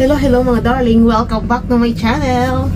Hello, hello mga darling. Welcome back to my channel.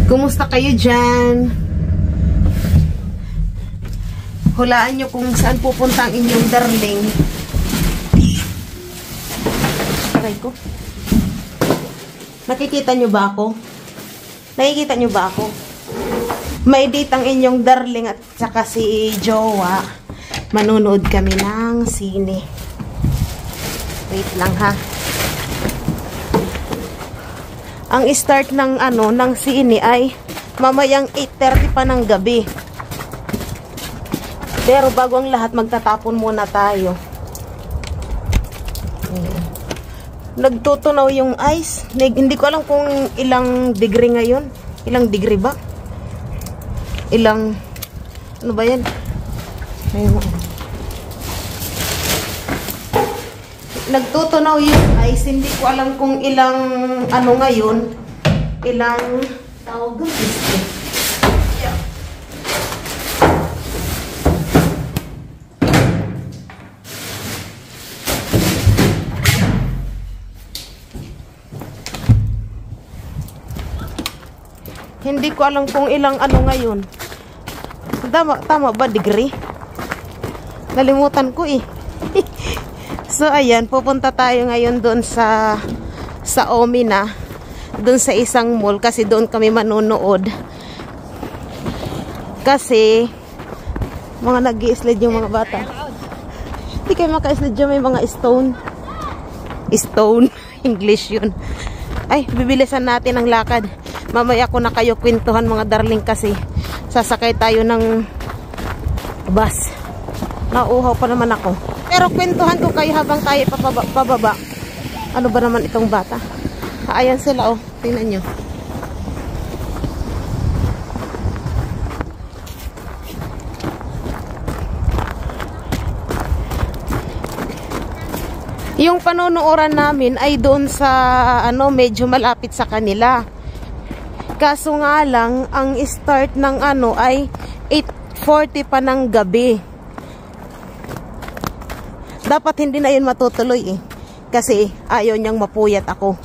Kumusta kayo dyan? Hulaan nyo kung saan pupunta ang inyong darling. Aray ko. Nakikita nyo ba ako? Nakikita nyo ba ako? May date ang inyong darling at saka si Jowa. Manunood kami ng sine. Wait lang ha. Ang start ng ng sine ay mamayang 8:30 pa ng gabi. Pero bago ang lahat, magtatapon muna tayo. Nagtutunaw yung ice. Hindi ko alam kung ilang degree ngayon. Ilang degree ba? Ano ba yan? Ayun. Nagtutunaw yung ice. Hindi ko alam kung ilang ngayon. Ilang tawag doon. Yeah. Hindi ko alam kung ilang ngayon. Tama ba degree? Nalimutan ko eh. So, ayan, pupunta tayo ngayon doon sa Omina, doon sa isang mall, kasi doon kami manonood. Kasi, mga nag-i-slide yung mga bata. Hindi kayo maka-slide dyan, may mga stone. Stone, English yun. Ay, bibilisan natin ang lakad. Mamaya ko na kayo kwentuhan mga darling kasi sasakay tayo ng bus. Nauuhaw pa naman ako. Pero kwentuhan ko kayo habang tayo pababa. Ano ba naman itong bata? Ayan sila, oh. Tingnan nyo. Yung panonood namin ay doon sa medyo malapit sa kanila. Kaso nga lang, ang start ng ay 8:40 pa ng gabi. Dapat hindi na yun matutuloy eh. Kasi ayaw niyang mapuyat ako.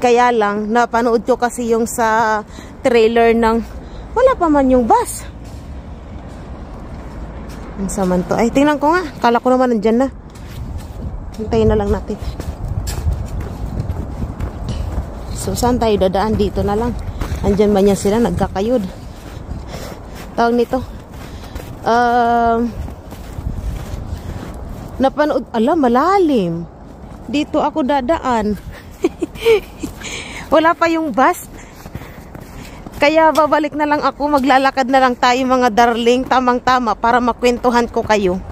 Kaya lang, napanood ko kasi yung sa trailer ng wala pa man yung bus. Ang saman to. Ay, tingnan ko nga. Kala ko naman nandyan na. Hintayin na lang natin. So, saan tayo dadaan? Dito na lang. Andyan ba niya sila? Nagkakayod. Tawag nito. Napanood, malalim. Dito ako dadaan. Wala pa yung bus. Kaya babalik na lang ako. Maglalakad na lang tayo mga darling. Tamang-tama para makwentuhan ko kayo.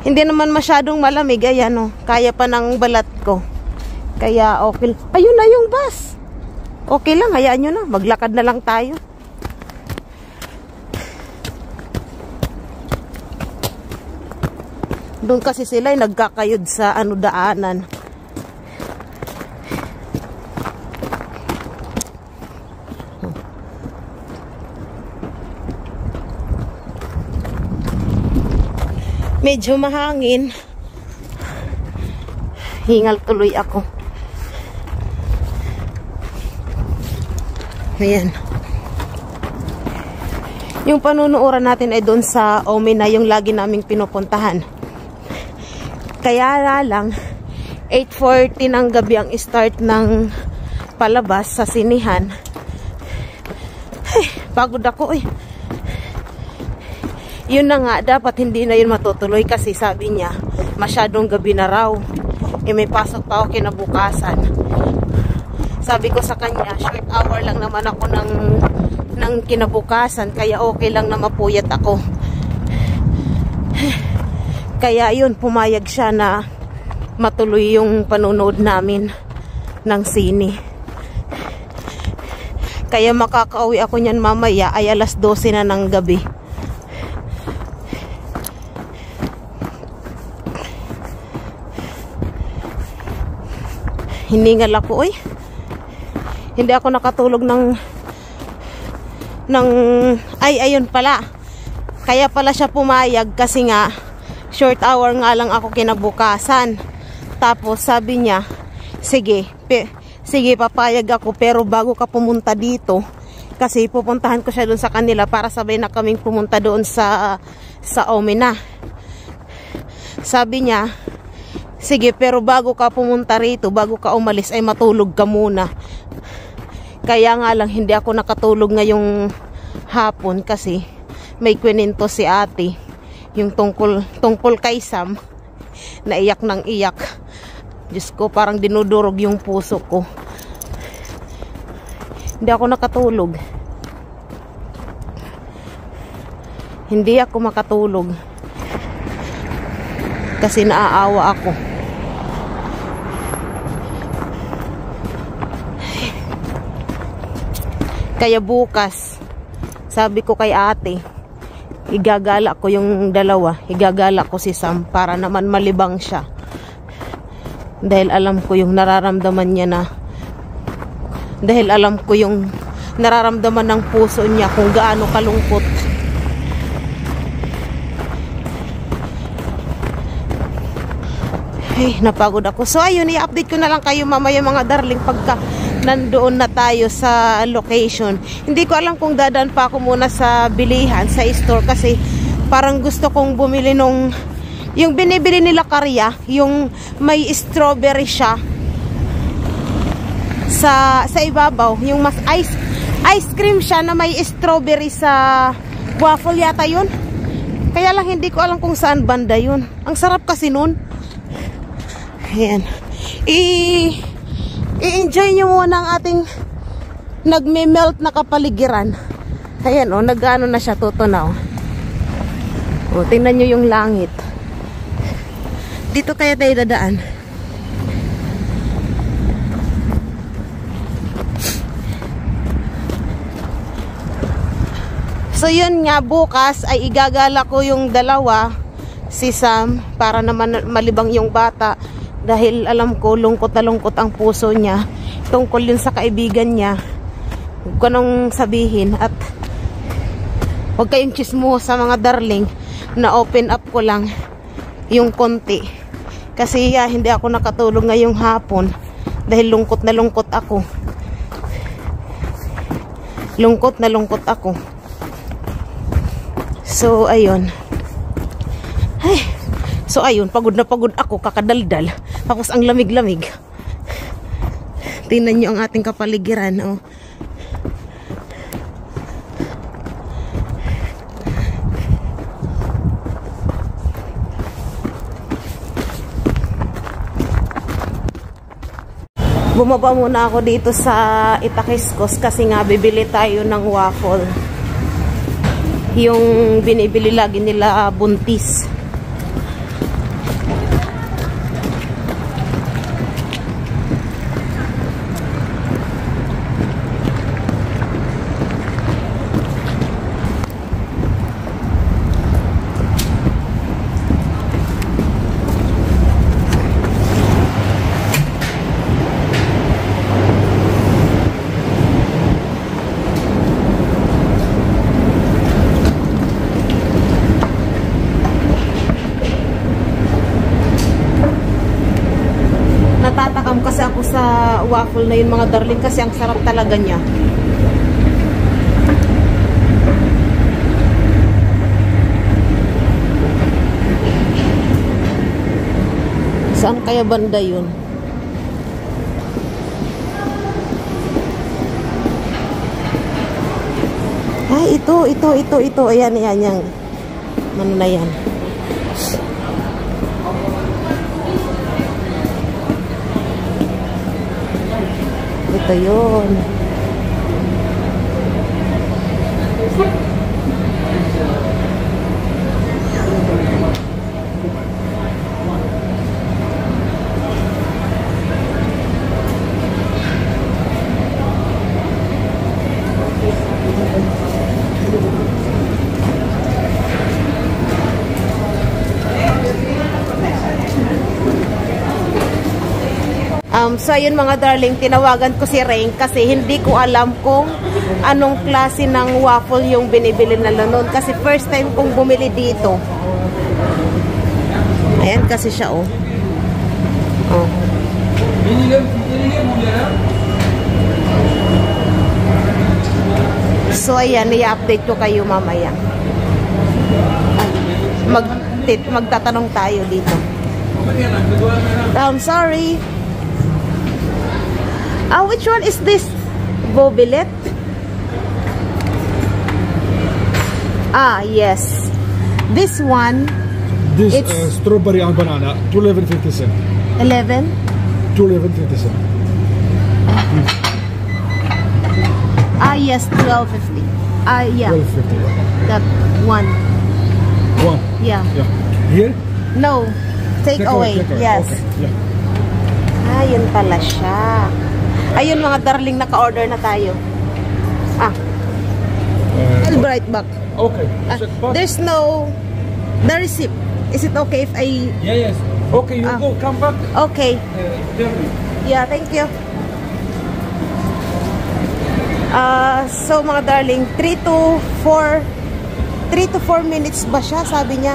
Hindi naman masyadong malamig. Ayan o. Kaya pa ng balat ko. Kaya okay. Ayun na yung bus. Okay lang. Hayaan nyo na. Maglakad na lang tayo. Doon kasi sila ay nagkakayod sa daanan. Medyo mahangin. Hingal tuloy ako. Ayan. Yung panunuoran natin ay doon sa Omina, yung lagi naming pinupuntahan. Kaya lang 8:40 ng gabi ang start ng palabas sa sinihan. Ay, pagod ako eh. Yun na nga, dapat hindi na yun matutuloy kasi sabi niya, masyadong gabi na raw. may pasok pa ako kinabukasan. Sabi ko sa kanya, short hour lang naman ako ng kinabukasan, kaya okay lang na mapuyat ako. Kaya yun, pumayag siya na matuloy yung panunood namin ng sine. Kaya makakauwi ako niyan mamaya ay alas 12 na ng gabi. Hiningal ako, oy. Hindi ako nakatulog ay, ayun pala. Kaya pala siya pumayag kasi nga short hour nga lang ako kinabukasan. Tapos sabi niya, sige, papayag ako, pero bago ka pumunta dito, kasi pupuntahan ko siya doon sa kanila para sabay na kaming pumunta doon sa Omena. Sabi niya, sige, pero bago ka pumunta rito, bago ka umalis, ay matulog ka muna. Kaya nga lang hindi ako nakatulog ngayong hapon kasi may kwininto si ate, yung tungkol kay Sam. Naiyak ng iyak. Diyos ko, parang dinudurog yung puso ko. Hindi ako nakatulog. Hindi ako makatulog. Kasi naaawa ako. Kaya bukas, sabi ko kay ate, igagala ko yung dalawa. Igagala ko si Sam para naman malibang siya. Dahil alam ko yung nararamdaman niya dahil alam ko yung nararamdaman ng puso niya kung gaano kalungkot. Ay, napagod ako. So ayun, i-update ko na lang kayo mamaya mga darling pagka nandoon na tayo sa location. Hindi ko alam kung dadaan pa ako muna sa bilihan, sa store, kasi parang gusto kong bumili nung yung binibili nila Karya, yung may strawberry siya sa ibabaw, yung mas ice cream siya na may strawberry sa waffle yata yun. Kaya lang hindi ko alam kung saan banda yun. Ang sarap kasi nun. Ayan. I-enjoy nyo muna ang ating nagme-melt na kapaligiran. Ayan o, nag-ano na siya, tutunaw. O, tingnan nyo yung langit. Dito kaya tayo dadaan. So yun nga, bukas ay igagala ko yung dalawa, si Sam, para naman malibang yung bata. Dahil alam ko, lungkot na lungkot ang puso niya tungkol yun sa kaibigan niya. Huwag ko nang sabihin. At huwag kayong chismo sa mga darling, na open up ko lang yung konti. Kasi hindi ako nakatulog ngayong hapon dahil lungkot na lungkot ako. Lungkot na lungkot ako. So ayun. Ay. So ayun, pagod na pagod ako, kakadaldal. Tapos ang lamig-lamig. Tingnan nyo ang ating kapaligiran, oh. Bumaba muna ako dito sa Itaquiskos kasi nga bibili tayo ng waffle. Yung binibili lagi nila buntis. Natatakam kasi ako sa waffle na yun mga darling kasi ang sarap talaga niya. Saan kaya banda yun? Ay, ito. Ayan, yan. Ano na yan? Ito yun. So ayun mga darling, tinawagan ko si Rain kasi hindi ko alam kung anong klase ng waffle yung binibili na noon kasi first time kong bumili dito. Ayan kasi siya oh. Oh. So ayan, i-update ko kayo mamaya. Magtatanong tayo dito. I'm sorry. Which one is this? Bobilet? Yes. This one. This strawberry and banana, 211.50 cents. 11? 211.50 cents. Yes, 12.50. Yeah. 12.50. That one. One. Yeah. Yeah. Here? No. Take away. Yes. Okay. Yeah. Yun pala siya. Ayun mga darling, naka-order na tayo. I'll be right back. Okay. There's no the receipt. Is it okay if I... Yes. Okay, you go, come back. Okay. Tell me. Yeah, thank you. So mga darling, 3 to 4 minutes ba siya, sabi niya.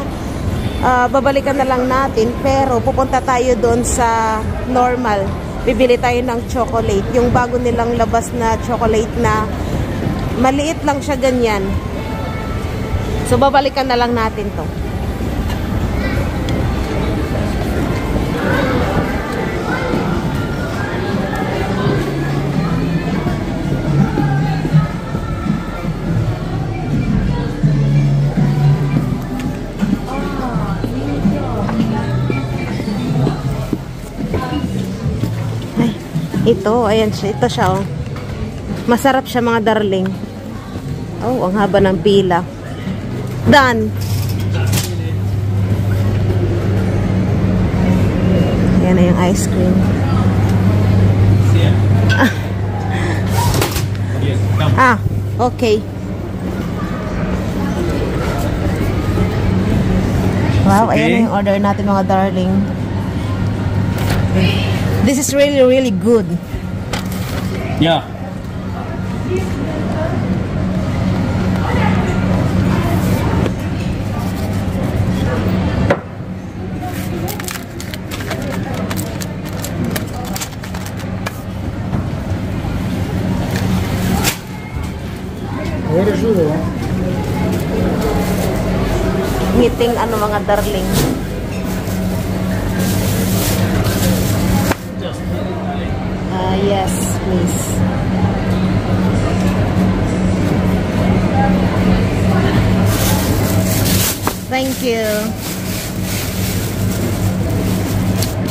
Babalikan na lang natin, pero pupunta tayo doon sa normal. Bibili tayo ng chocolate. Yung bago nilang labas na chocolate na maliit lang siya ganyan. So babalikan na lang natin to. Ito, ayan siya. Ito siya, oh. Masarap siya, mga darling. Oh, ang haba ng pila. Done. Ayan na yung ice cream. Okay. Wow, ayan na yung order natin, mga darling. This is really, really good. Yeah. What is it? Ngiting ano, mga darling. Yes, please. Thank you.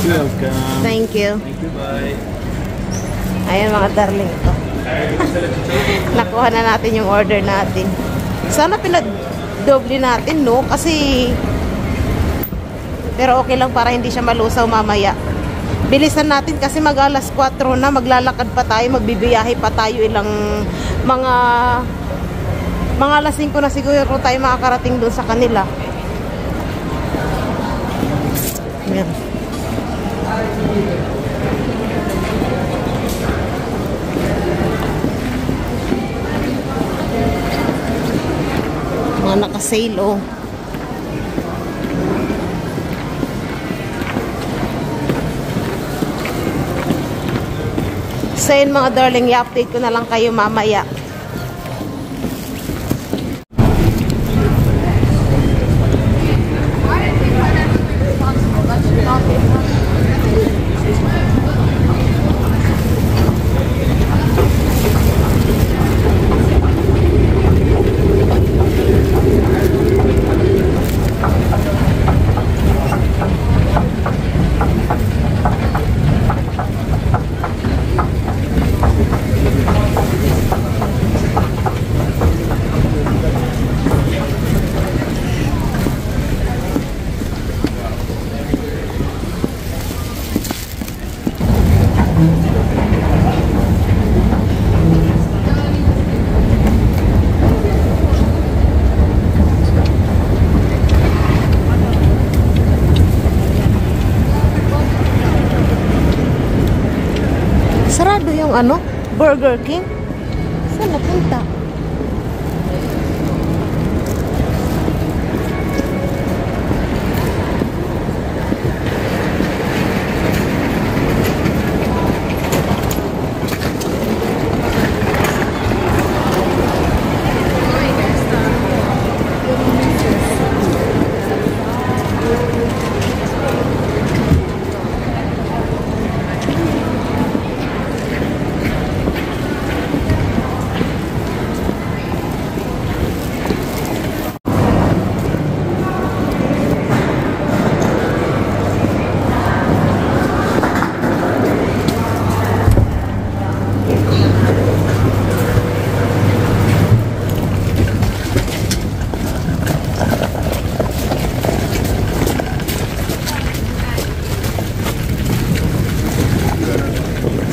Welcome. Thank you. Thank you, bye. Ayan mga darling ito. Nakuha na natin yung order natin. Sana pinag-doble natin, no? Kasi pero okay lang para hindi siya malusaw mamaya. Bilisan natin kasi mag-alas 4 na, maglalakad pa tayo, magbibiyahe pa tayo ilang mga alas 5 na siguro tayo makakarating doon sa kanila. Ayan. Mga naka-sale, oh. So yun mga darling, i-update ko na lang kayo mamaya. yung ano? Burger King? Saan napunta?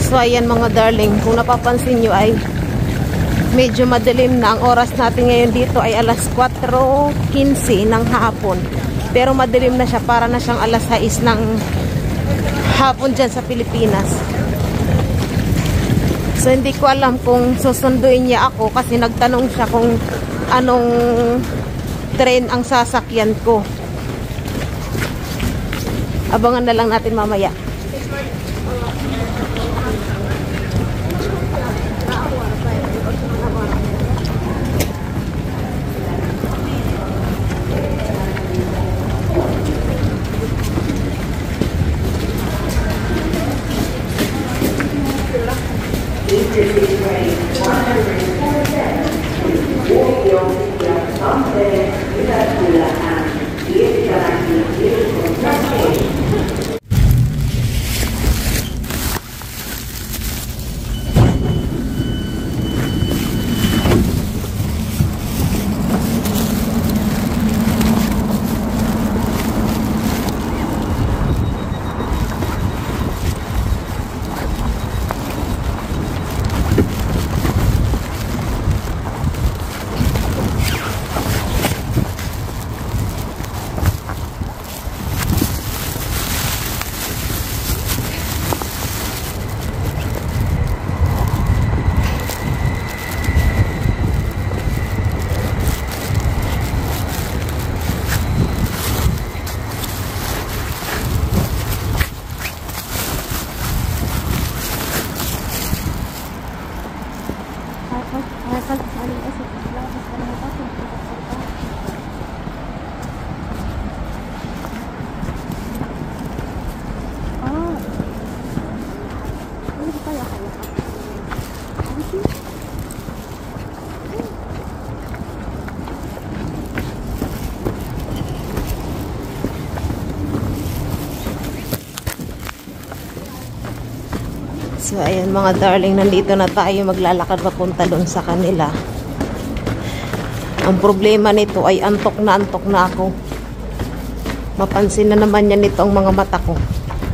So ayan mga darling, kung napapansin nyo ay medyo madilim na. Ang oras natin ngayon dito ay alas 4:15 ng hapon. Pero madilim na siya, para na siyang alas 6 ng hapon dyan sa Pilipinas. So hindi ko alam kung susunduin niya ako kasi nagtanong siya kung anong train ang sasakyan ko. Abangan na lang natin mamaya. So ayan mga darling, nandito na tayo, maglalakad papunta doon sa kanila. Ang problema nito ay antok na ako. Mapansin na naman niya nito ang mga mata ko.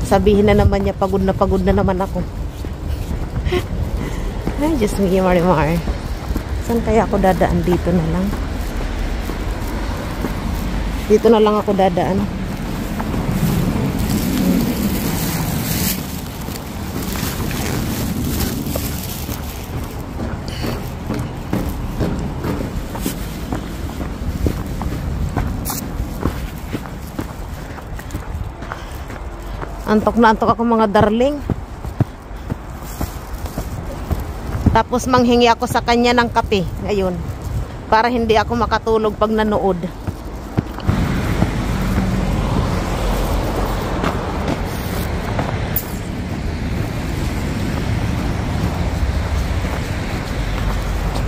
Sabihin na naman niya pagod na naman ako. Ay, just me, Marimar. Saan kaya ako dadaan? Dito na lang. Dito na lang ako dadaan. Antok na antok ako mga darling. Tapos manghingi ako sa kanya ng kape ngayon para hindi ako makatulog pag nanood.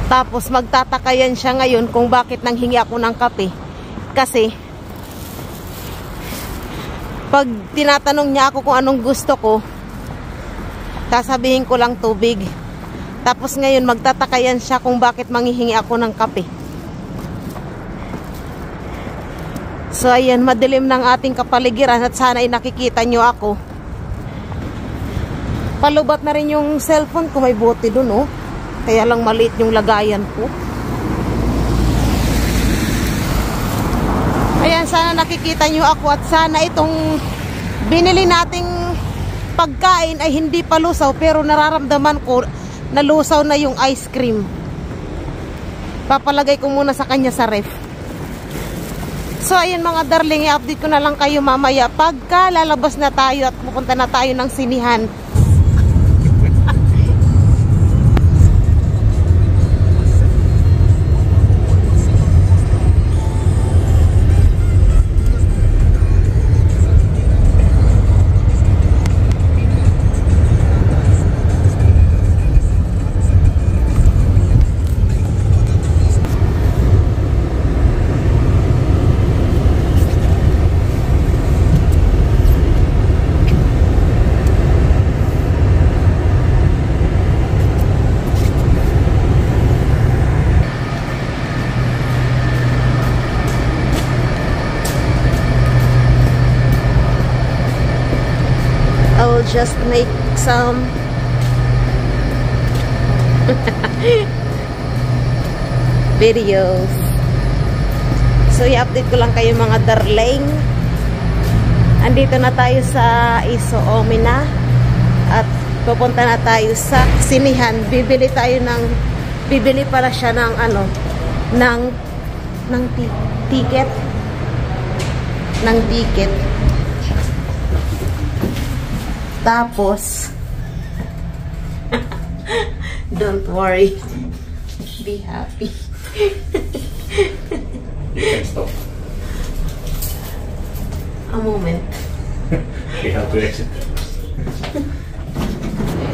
Tapos magtatakayan siya ngayon kung bakit nanghingi ako ng kape. Kasi pag tinatanong niya ako kung anong gusto ko, sasabihin ko lang tubig. Tapos ngayon magtatakayan siya kung bakit manghihingi ako ng kape. So ayan, madilim ng ating kapaligiran at sana ay nakikita nyo ako. Palubat na rin yung cellphone ko, may bote dun oh. Kaya lang maliit yung lagayan ko. Ayan, sana nakikita nyo ako at sana itong binili nating pagkain ay hindi pa lusaw, pero nararamdaman ko na lusaw na yung ice cream. Papalagay ko muna sa kanya sa ref. So ayun mga darling, i-update ko na lang kayo mamaya pagka lalabas na tayo at pupunta na tayo ng sinihan. I'll just make some videos. So i-update ko lang kayo mga darling. Andito na tayo sa Iso Omina at pupunta na tayo sa sinihan. Bibili pala siya ng ticket. Tapos, don't worry, be happy. You can stop. A moment. We have to exit.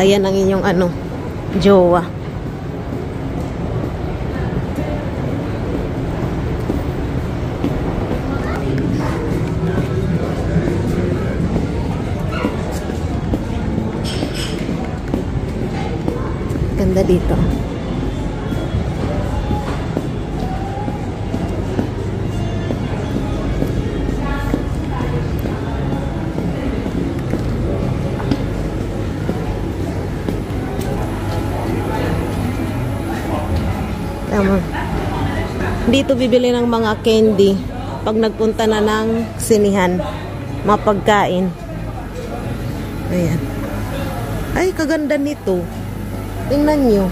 Ayan ang inyong jowa. Ganda dito. Tama. Dito bibili ng mga candy pag nagpunta na ng sinihan, mga pagkain. Ayan. Ay, kaganda nito. Tingnan nyo.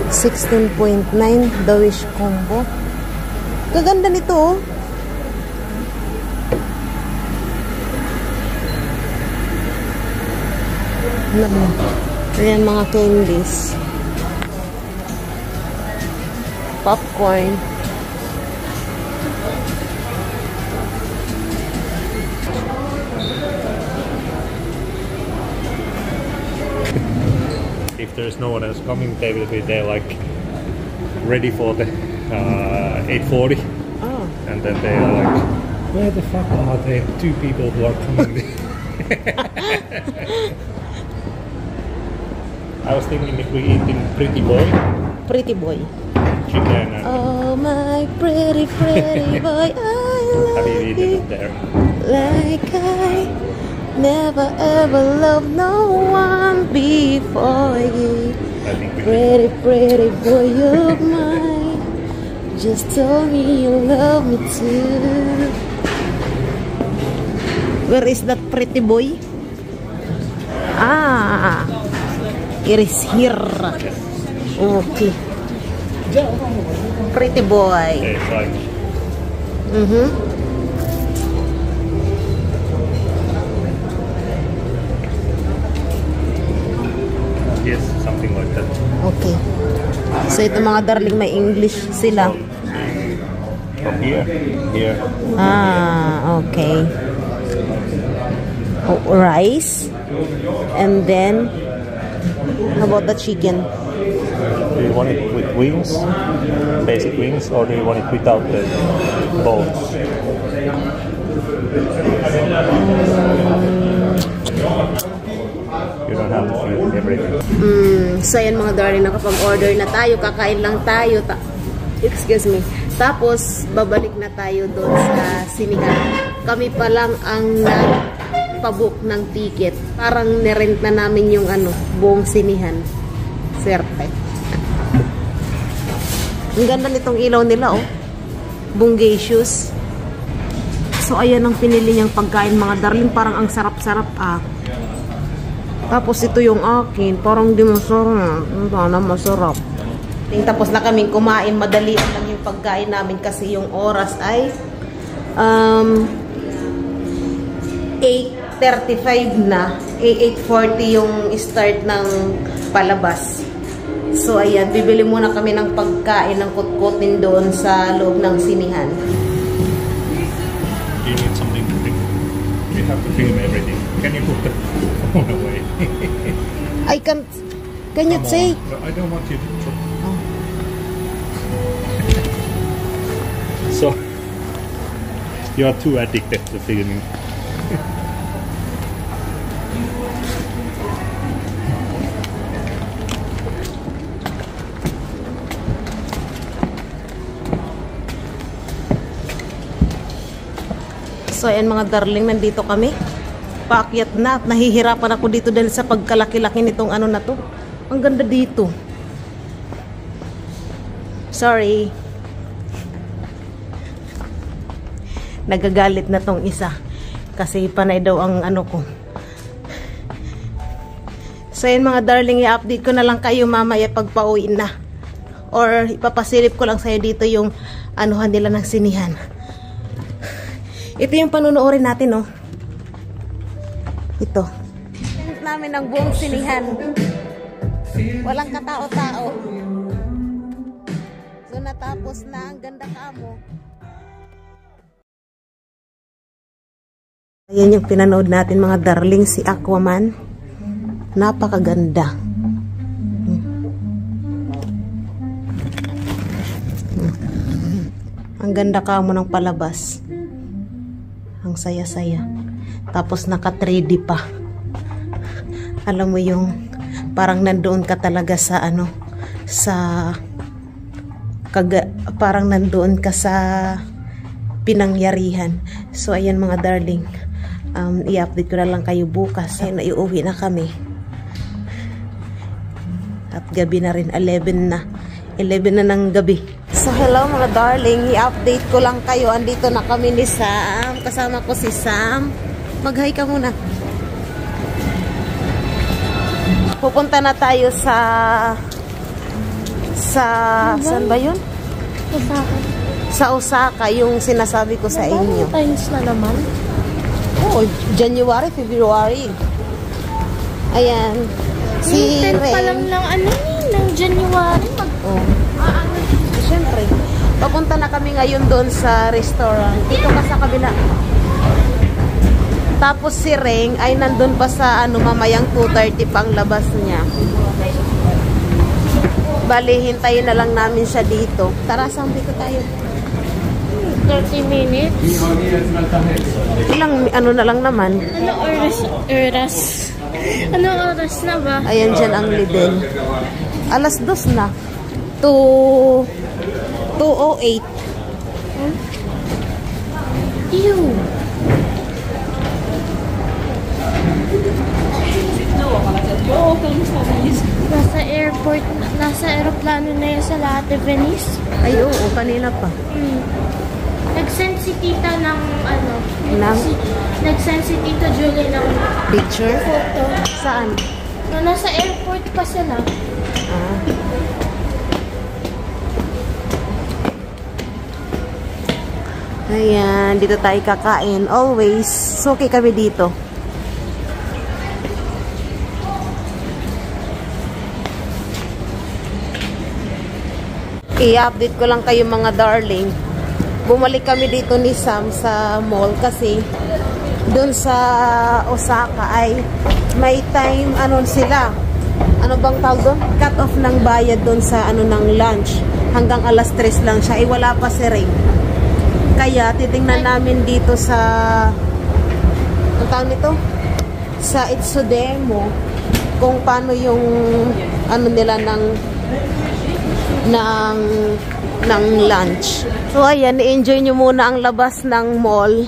16.9 The Wish Combo. Kaganda nito, oh. Ayan mga candies. Popcorn. If there's no one else coming, they will be there like ready for the 8:40. Oh. And then they are like, where the fuck are the two people who are coming? I was thinking if we eating Pretty Boy. Pretty Boy. Chicken and Oh my pretty boy, I love have you eaten you it there? like I never ever loved no one before you. I think we Pretty boy, you're mine. Just tell me you love me too. Where is that pretty boy? Ah, it is here. Okay. Pretty boy. it's like yes, something like that. Okay. So ito mga darling, may English sila. From here. Ah, okay. Oh, rice. And then, how about the chicken? Do you want it with wings, basic wings, or do you want it without the bones? You don't have to feel everything. So yan mga darling, nakapag-order na tayo, kakain lang tayo. Excuse me. Tapos, babalik na tayo doon sa sinihan. Kami pa lang ang nagpabook ng ticket. Parang nirent na namin yung buong sinihan. Swerte. Ang ganda nitong ilaw nila, oh. Bungacious. So, ayan ang pinili niyang pagkain, mga darling. Parang ang sarap-sarap, ah. Tapos, ito yung akin. Parang di masarap. Sana masarap. Tapos na kaming kumain. Madalian lang yung pagkain namin kasi yung oras ay 8:35 na. 8:40 yung start ng palabas. So, ayan. Bibili muna kami ng pagkain ng kutkutin doon sa loob ng sinihan. You need something to film. We have to film everything. Can you put the phone away? I can't. Can you say? No, I don't want you to. Oh. So, you are too addicted to filming. So, ayan mga darling, nandito kami. Paakyat na at nahihirapan ako dito dahil sa pagkalaki-laki nitong ano na to. Ang ganda dito. Sorry. Nagagalit na tong isa. Kasi panay daw ang ano ko. So, ayan mga darling, i-update ko na lang kayo mamaya pagpa-uwi na. Or ipapasilip ko lang sa'yo dito yung anuhan nila ng sinihan. Ito yung panunuorin natin, no? Ito. Namin ang buong sinihan. Walang katao-tao. So, natapos na. Ang ganda kamo. Ayan yung pinanood natin, mga darling, si Aquaman. Napakaganda. Ang ganda kamo ng palabas. Ang saya-saya. Tapos naka 3D pa. Alam mo yung parang nandoon ka talaga sa ano, sa parang nandoon ka sa pinangyarihan. So ayan mga darling, i-update ko na lang kayo bukas. Ayun, iuwi na kami. At gabi na rin, 11 na ng gabi. So hello mga darling, i-update ko lang kayo. Andito na kami ni Sam. Kasama ko si Sam. Mag-hi ka muna. Pupunta na tayo saan ba yun? Osaka. Sa Osaka, yung sinasabi ko sa inyo. Times na naman. Oh, January, February. Ayan. Si 10 pa lang Ren. ng ano ng January. Oh. Siyempre. Papunta na kami ngayon doon sa restaurant. Dito ka sa kabila. Tapos si Reng ay nandun pa sa ano, mamayang 2:30 pang labas niya. Bali, hintayin na lang namin siya dito. Tara, sambi ko tayo. 30 minutes. Ilang, ano na lang naman. Ano oras? Anong oras na ba? Ayan dyan ang Lidl. 2:00 na. 2:08. Ew. Nasa aeroplano na yan sa Latte Venice. Ay, oo, kanina pa. Nag-send si tita ng ano, Ng? nag-send si tita Julie ng Picture? photo. Saan? No, nasa airport pa sila. Ah. Ayan, dito tayo kakain. Always. So, okay kami dito. I-update ko lang kayo mga darling. Bumalik kami dito ni Sam sa mall kasi doon sa Osaka ay may time ano sila. Ano bang tawag doon? Cut off ng bayad doon sa ano ng lunch. Hanggang 3:00 lang siya. Ay wala pa si Ring. Kaya titingnan namin dito sa ang tawag nito? Sa Itsudemo kung paano yung ano nila ng lunch. So ayan, i-enjoy nyo muna ang labas ng mall.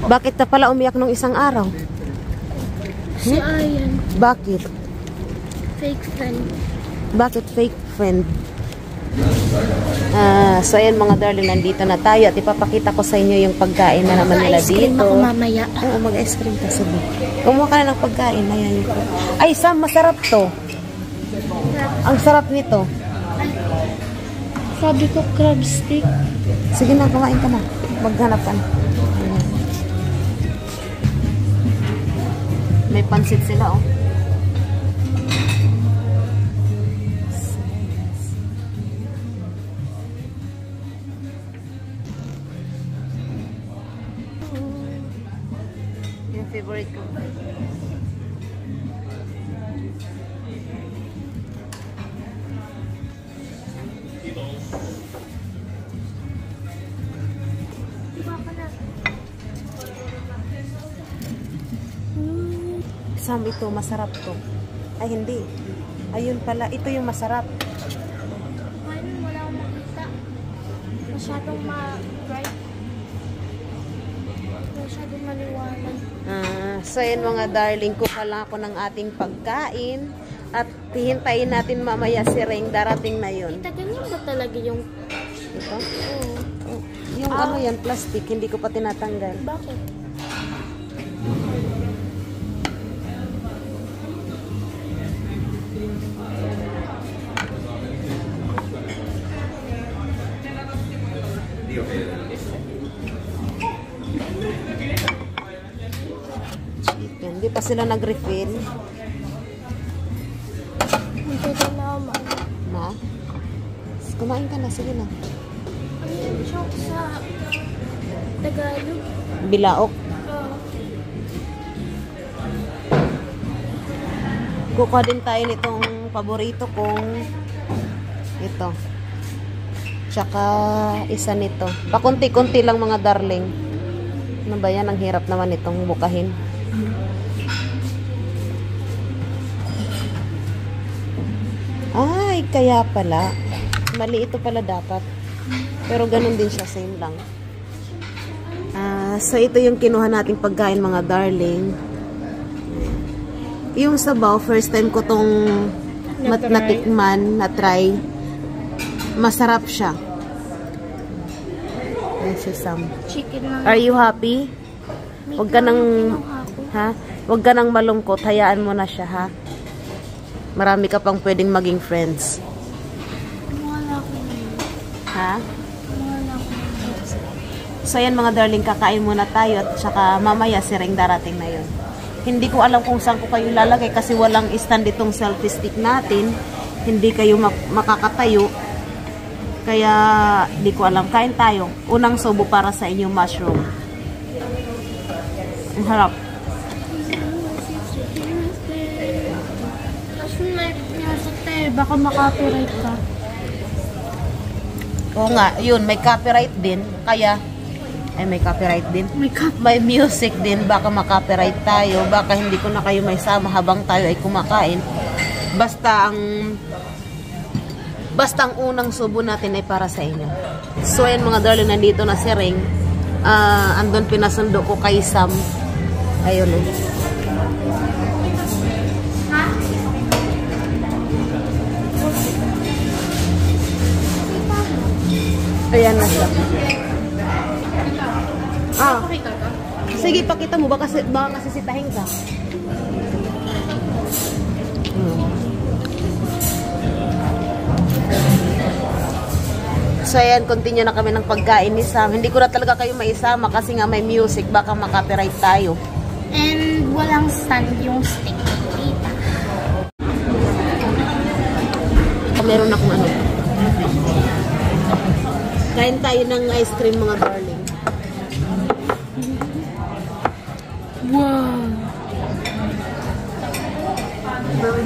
Bakit na pala umiyak nung isang araw? Si Ayan. Bakit? Fake friend. Bakit fake friend? So ayan mga darling, nandito na tayo at ipapakita ko sa inyo yung pagkain na naman nila Mag-ice cream dito. ako mamaya. Oo, mag-ice cream ka, sabi. Kumuha ka na ng pagkain. Ayan yung... Ay, Sam, masarap to. Ang sarap nito. Sabi ko crab stick. Sige na, kumain ka na. Maghanap ka na. Ayan. May pansit sila, oh. Yung favorite ko. Sam, ito, masarap to. Ay, hindi. Ayun pala, ito yung masarap. Ayun, wala akong makita. Masyadong ma-bright. Masyadong maliwanag. So yun mga darling, kuha lang ako ng ating pagkain at hihintayin natin mamaya si Reng, darating na yun. Ita, ganyan ba talaga yung... Ito? Oo. Yung ano yan, plastic, hindi ko pa tinatanggal. Bakit? Chicken, hindi pa sila nag-refill. Hindi ko na ako Na? Kumain ka na, sige na. Ano yung joke sa Tagalog? Bilaok. Kukuha din tayo nitong paborito kong ito. Tsaka isa nito. Pakunti-kunti lang mga darling. Ano ba yan? Ang hirap naman itong bukahin. Ay, kaya pala. Mali ito pala dapat. Pero ganun din siya, same lang. So ito yung kinuha nating pagkain mga darling. Yung sabaw, first time ko tong natikman, na-try. Masarap siya. Ayan si Sam. Chicken lang. Are you happy? Huwag ka nang, ha? Huwag ka nang malungkot. Hayaan mo na siya, ha? Marami ka pang pwedeng maging friends. Wala ko na yun. Ha? Wala ko na yun. So yan mga darling, kakain muna tayo at saka mamaya si Reng darating na yun. Hindi ko alam kung saan ko kayo lalagay kasi walang stand itong selfie stick natin. Hindi kayo makakatayo. Kaya di ko alam. Kain tayo. Unang subo para sa inyong mushroom. Ang harap. Kasi may music tayo. Baka makapiright ka. Oo nga, yun. May copyright din. Kaya, may copyright din. May music din. Baka makopyright tayo. Baka hindi ko na kayo may sama habang tayo ay kumakain. Basta ang unang subo natin ay para sa inyo. So ayan mga darling, nandito na si Reng. Andun pinasundo ko kay Sam. Ayun eh. Ayan na siya. Sige, pakita mo. Baka sisitahin ka. So ayan, continue na kami ng pagkain ni Sam. Hindi ko na talaga kayo maisama kasi nga may music. Baka makopyright tayo. And walang stand yung stick. Kita. Meron akong ano. Kain tayo ng ice cream mga darling. Wow.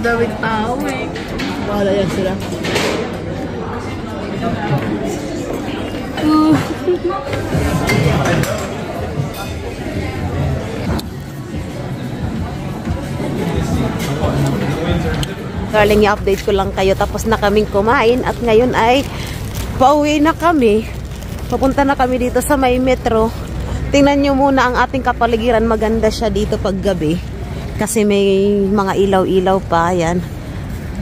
Dawid tao eh. Wala yan sila. Darling, i-update ko lang kayo. Tapos na kaming kumain at ngayon ay pauwi na kami. Papunta na kami dito sa may metro. Tingnan nyo muna ang ating kapaligiran. Maganda siya dito pag gabi. Kasi may mga ilaw-ilaw pa. Yan.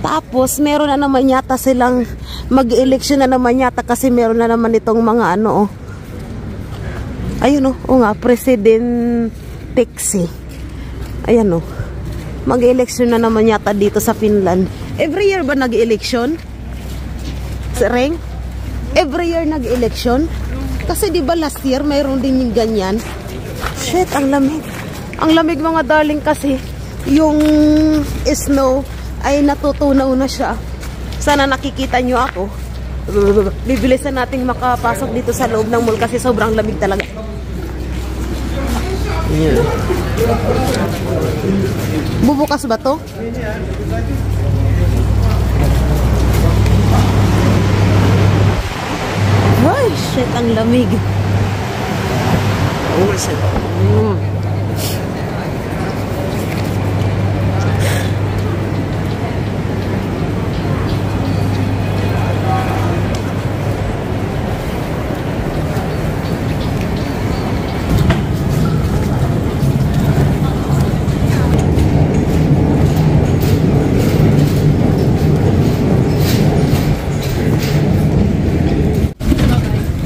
Tapos, meron na naman yata silang mag-election na naman yata kasi meron na naman itong mga ano, oh. Ayun, oh. O nga, President Teksi. Ayan, oh. Mag-election na naman yata dito sa Finland. Every year ba nag-election? Sereng? Every year nag-election? Kasi di ba last year mayroon din yung ganyan? Shit, ang lamig. Ang lamig mga darling kasi yung snow ay natutunaw na siya. Sana nakikita nyo ako. Bibilisan nating makapasok dito sa loob ng mall kasi sobrang lamig talaga. Yeah. Bubukas ba to? Ay, shit, ang lamig. Oh, shit.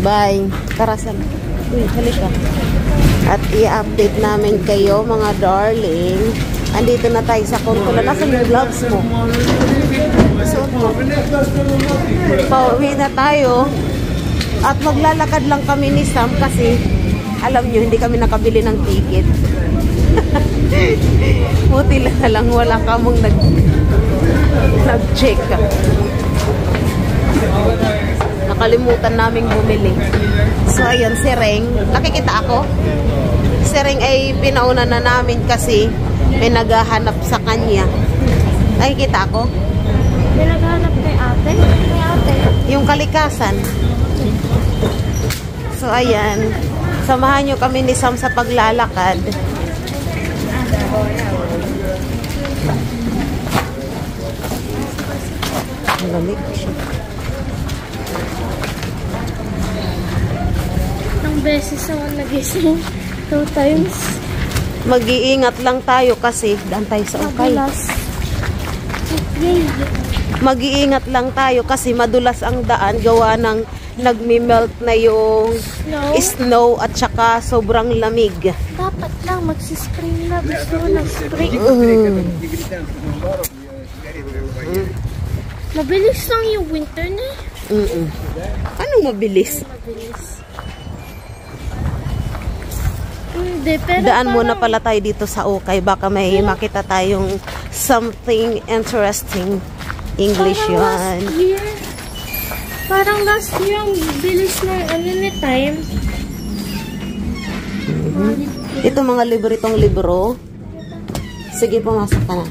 Bye. Karasan. Uy, halika. At i-update namin kayo, mga darling. Andito na tayo sa Concola. Nasaan yung gloves mo? Suot mo. Pauwi na tayo. At maglalakad lang kami ni Sam kasi alam nyo, hindi kami nakabili ng ticket. Buti lang wala kamong nag-check. Nakalimutan naming bumili. So, ayun, si Reng. Nakikita ako? Si Reng ay pinauna na namin kasi may naghahanap sa kanya. Nakikita ako? May naghahanap kay ate? Kay ate? Yung kalikasan. So, ayan. Samahan nyo kami ni Sam sa paglalakad. Ang lamig siya. Beses ako nagising 2 times. Mag-iingat lang tayo kasi daan tayo sa ukay. Mag-iingat lang tayo kasi madulas ang daan gawa ng nagmi-melt na yung snow at saka sobrang lamig. Dapat lang magsispring na. Gusto ko ng spring. Mabilis lang yung winter na. Anong mabilis? Hindi, pero daan muna pala tayo dito sa ukay. Baka may makita tayong something interesting. English yan. Parang last year ang bilis ng ano ni time. Ito mga itong libro. Sige, pumasok ka na.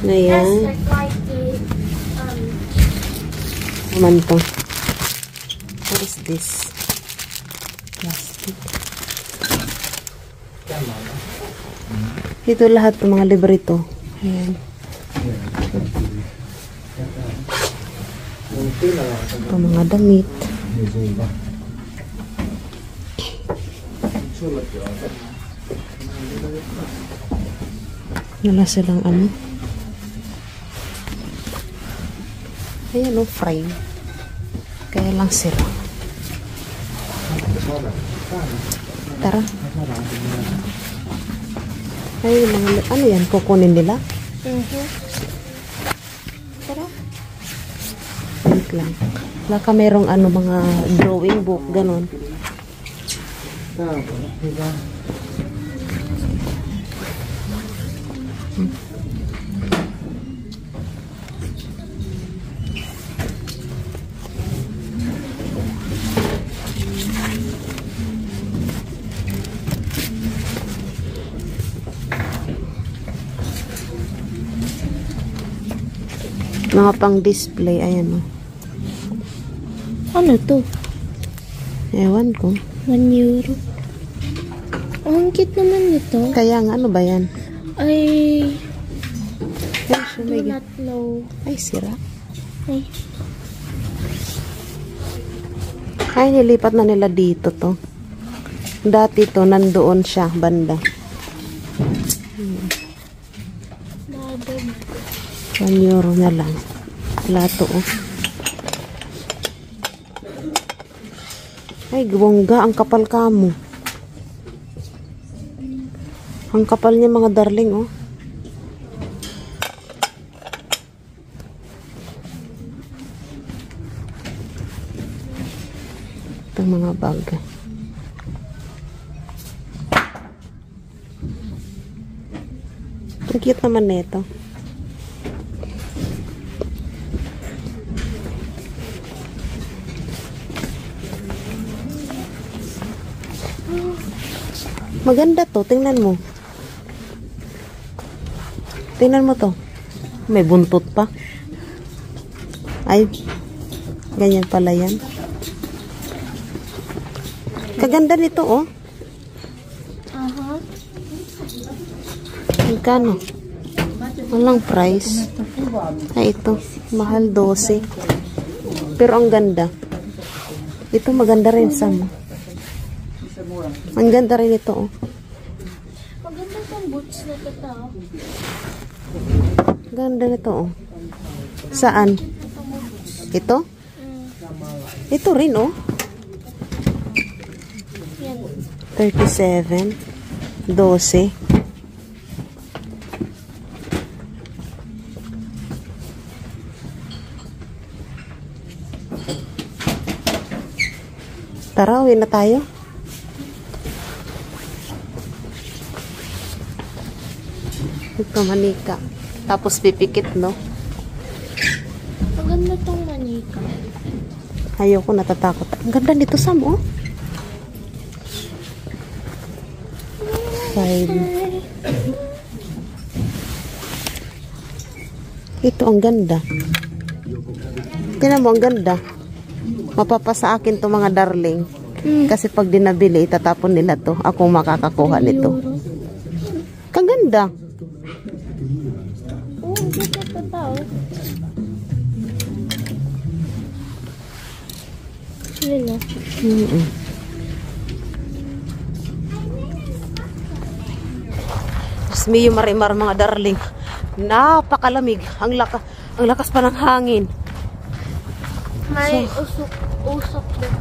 Ayan. Naman to. What is this? Plastic. Ito lahat ng mga librito. Ayan. Ito mga damit. Wala silang ano. Ayan o, frame. Kaya lang sila. Tara. Ay, mga, ano yan? Kukunin nila? Tara. Wait lang. Laka merong ano, mga drawing book, ganon. Mga pang-display, ayan o. Ano to? Ewan ko. 1 euro. Ang cute naman nito. Kaya nga, ano ba yan? Ay, Ay, do not know. ay sira. Ay, Ay, nilipat na nila dito to. Dati to, nandoon siya, banda. €1 na lang. Plato, oh. Ay, bongga. Ang kapal ka mo. Ang kapal niya, mga darling, oh. Itong mga bag. Ang cute naman nito. Maganda to. Tingnan mo. Tingnan mo to. May buntot pa. Ay, ganyan pala yan. Kaganda nito, oh. Magkano? Walang price. Ay, ito. Mahal 12. Pero ang ganda. Ito maganda rin, Sam. Ang ganda rin ito, oh. Maganda itong boots na ito. Ganda nito, oh. Saan? Ito? Ito rin, oh. 37. 12. Tara, uwi na tayo. Ito, manika. Tapos pipikit, no? Maganda itong manika. Ayoko, natatakot. Ang ganda nito, Sam, oh. 5. Ito, ang ganda. Tingnan mo, ang ganda. Mapapasa akin to, mga darling. Kasi pag dinabili, itatapon nila to. Ako makakakuha nito. Kaganda. Oh, dito pa tao. Yun na. Miyo marimar, mga darling. Napakalamig. Ang lakas pa ng hangin. May usok din.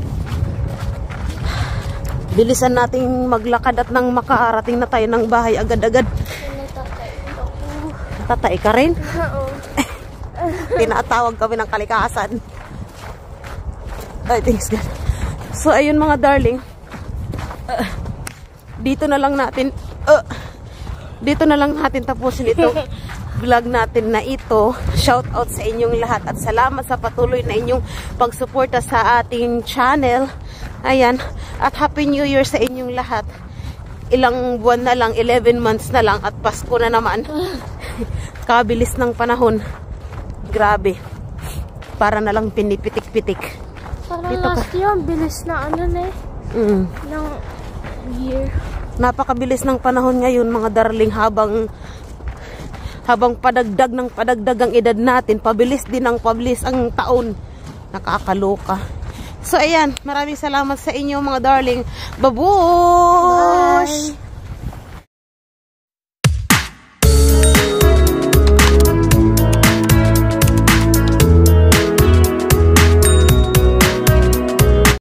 Bilisan nating maglakad at nang makarating na tayo ng bahay agad-agad. Tatay ka rin? Oo. Tinatawag kami ng kalikasan. Ay, thanks God. So, ayun, mga darling. Dito na lang natin tapusin ito vlog natin na ito. Shout out sa inyong lahat at salamat sa patuloy na inyong pagsuporta sa ating channel. Ayan, at Happy New Year sa inyong lahat. Ilang buwan na lang, 11 months na lang at Pasko na naman. Kabilis ng panahon. Grabe. Para na lang pinipitik-pitik. Parang last year, bilis na ano na eh. Ng year. Napakabilis ng panahon ngayon, mga darling, habang padagdag ng padagdag ang edad natin, pabilis din ang pabilis ang taon. Nakakaloka. So ayan, maraming salamat sa inyo, mga darling. Babush! Bye!